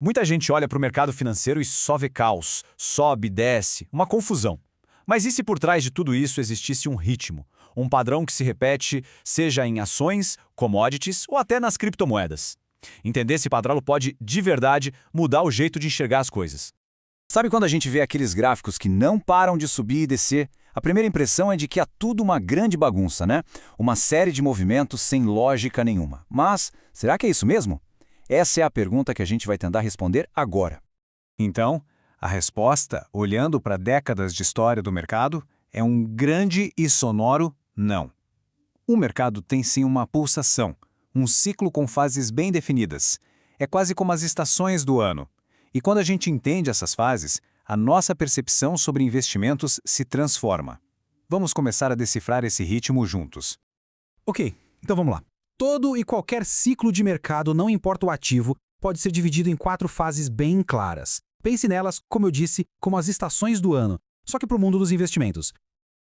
Muita gente olha para o mercado financeiro e só vê caos, sobe, desce, uma confusão. Mas e se por trás de tudo isso existisse um ritmo, um padrão que se repete, seja em ações, commodities ou até nas criptomoedas? Entender esse padrão pode, de verdade, mudar o jeito de enxergar as coisas. Sabe quando a gente vê aqueles gráficos que não param de subir e descer? A primeira impressão é de que é tudo uma grande bagunça, né? Uma série de movimentos sem lógica nenhuma. Mas, será que é isso mesmo? Essa é a pergunta que a gente vai tentar responder agora. Então, a resposta, olhando para décadas de história do mercado, é um grande e sonoro não. O mercado tem sim uma pulsação, um ciclo com fases bem definidas. É quase como as estações do ano. E quando a gente entende essas fases, a nossa percepção sobre investimentos se transforma. Vamos começar a decifrar esse ritmo juntos. Ok, então vamos lá. Todo e qualquer ciclo de mercado, não importa o ativo, pode ser dividido em 4 fases bem claras. Pense nelas, como eu disse, como as estações do ano, só que para o mundo dos investimentos.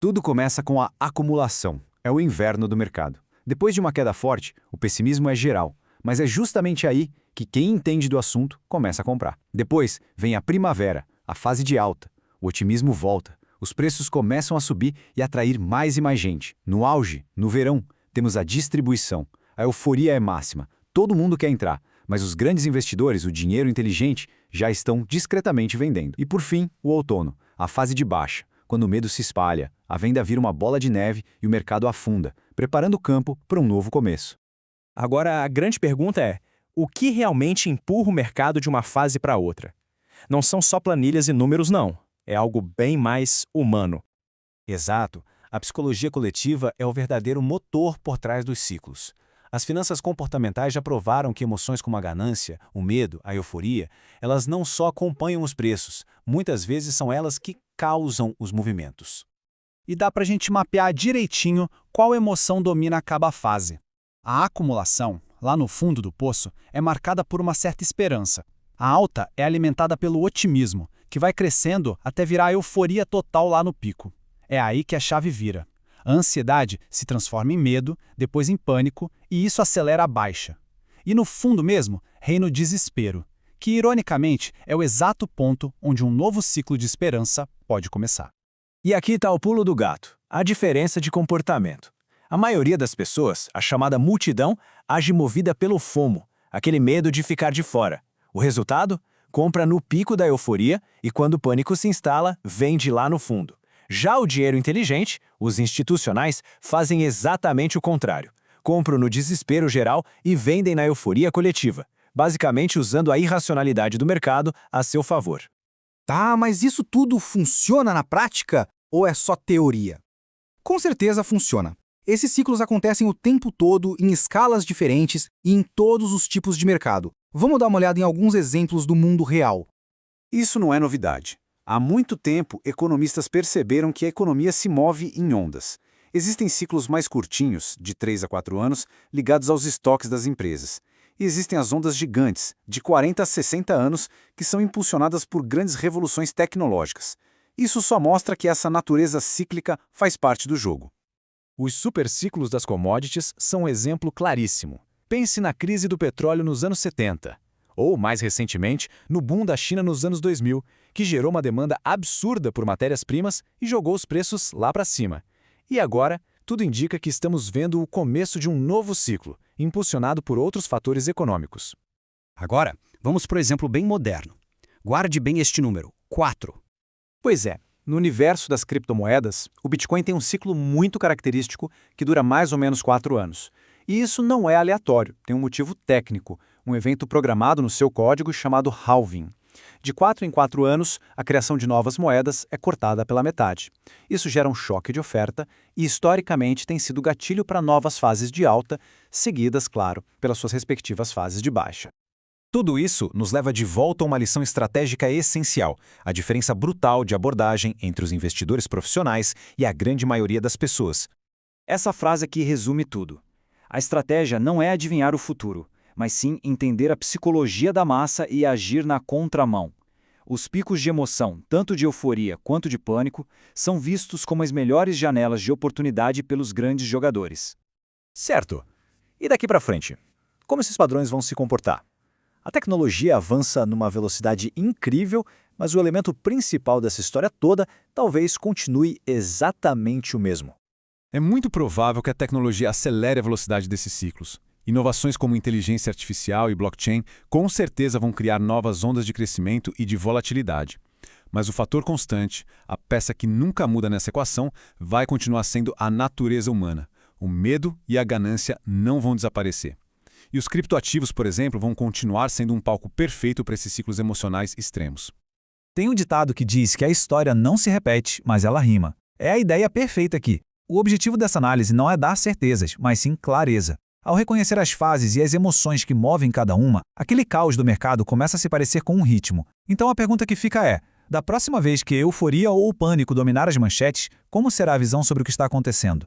Tudo começa com a acumulação. É o inverno do mercado. Depois de uma queda forte, o pessimismo é geral. Mas é justamente aí que quem entende do assunto começa a comprar. Depois vem a primavera, a fase de alta. O otimismo volta. Os preços começam a subir e atrair mais e mais gente. No auge, no verão, temos a distribuição. A euforia é máxima. Todo mundo quer entrar. Mas os grandes investidores, o dinheiro inteligente, já estão discretamente vendendo. E por fim, o outono, a fase de baixa. Quando o medo se espalha, a venda vira uma bola de neve e o mercado afunda, preparando o campo para um novo começo. Agora, a grande pergunta é, o que realmente empurra o mercado de uma fase para outra? Não são só planilhas e números, não. É algo bem mais humano. Exato. A psicologia coletiva é o verdadeiro motor por trás dos ciclos. As finanças comportamentais já provaram que emoções como a ganância, o medo, a euforia, elas não só acompanham os preços, muitas vezes são elas que causam os movimentos. E dá para a gente mapear direitinho qual emoção domina cada fase. A acumulação, lá no fundo do poço, é marcada por uma certa esperança. A alta é alimentada pelo otimismo, que vai crescendo até virar a euforia total lá no pico. É aí que a chave vira. A ansiedade se transforma em medo, depois em pânico, e isso acelera a baixa. E no fundo mesmo, reina o desespero, que ironicamente é o exato ponto onde um novo ciclo de esperança pode começar. E aqui está o pulo do gato, a diferença de comportamento. A maioria das pessoas, a chamada multidão, age movida pelo FOMO, aquele medo de ficar de fora. O resultado? Compra no pico da euforia e quando o pânico se instala, vende lá no fundo. Já o dinheiro inteligente, os institucionais, fazem exatamente o contrário. Compram no desespero geral e vendem na euforia coletiva, basicamente usando a irracionalidade do mercado a seu favor. Tá, mas isso tudo funciona na prática ou é só teoria? Com certeza funciona. Esses ciclos acontecem o tempo todo, em escalas diferentes e em todos os tipos de mercado. Vamos dar uma olhada em alguns exemplos do mundo real. Isso não é novidade. Há muito tempo, economistas perceberam que a economia se move em ondas. Existem ciclos mais curtinhos, de 3 a 4 anos, ligados aos estoques das empresas. E existem as ondas gigantes, de 40 a 60 anos, que são impulsionadas por grandes revoluções tecnológicas. Isso só mostra que essa natureza cíclica faz parte do jogo. Os superciclos das commodities são um exemplo claríssimo. Pense na crise do petróleo nos anos 70. Ou, mais recentemente, no boom da China nos anos 2000, que gerou uma demanda absurda por matérias-primas e jogou os preços lá para cima. E agora, tudo indica que estamos vendo o começo de um novo ciclo, impulsionado por outros fatores econômicos. Agora, vamos para o exemplo bem moderno. Guarde bem este número, 4. Pois é, no universo das criptomoedas, o Bitcoin tem um ciclo muito característico que dura mais ou menos 4 anos. E isso não é aleatório, tem um motivo técnico, um evento programado no seu código chamado halving. De 4 em 4 anos, a criação de novas moedas é cortada pela metade. Isso gera um choque de oferta e, historicamente, tem sido gatilho para novas fases de alta, seguidas, claro, pelas suas respectivas fases de baixa. Tudo isso nos leva de volta a uma lição estratégica essencial, a diferença brutal de abordagem entre os investidores profissionais e a grande maioria das pessoas. Essa frase aqui resume tudo. A estratégia não é adivinhar o futuro, mas sim entender a psicologia da massa e agir na contramão. Os picos de emoção, tanto de euforia quanto de pânico, são vistos como as melhores janelas de oportunidade pelos grandes jogadores. Certo. E daqui para frente? Como esses padrões vão se comportar? A tecnologia avança numa velocidade incrível, mas o elemento principal dessa história toda talvez continue exatamente o mesmo. É muito provável que a tecnologia acelere a velocidade desses ciclos. Inovações como inteligência artificial e blockchain com certeza vão criar novas ondas de crescimento e de volatilidade. Mas o fator constante, a peça que nunca muda nessa equação, vai continuar sendo a natureza humana. O medo e a ganância não vão desaparecer. E os criptoativos, por exemplo, vão continuar sendo um palco perfeito para esses ciclos emocionais extremos. Tem um ditado que diz que a história não se repete, mas ela rima. É a ideia perfeita aqui. O objetivo dessa análise não é dar certezas, mas sim clareza. Ao reconhecer as fases e as emoções que movem cada uma, aquele caos do mercado começa a se parecer com um ritmo. Então a pergunta que fica é, da próxima vez que a euforia ou o pânico dominar as manchetes, como será a visão sobre o que está acontecendo?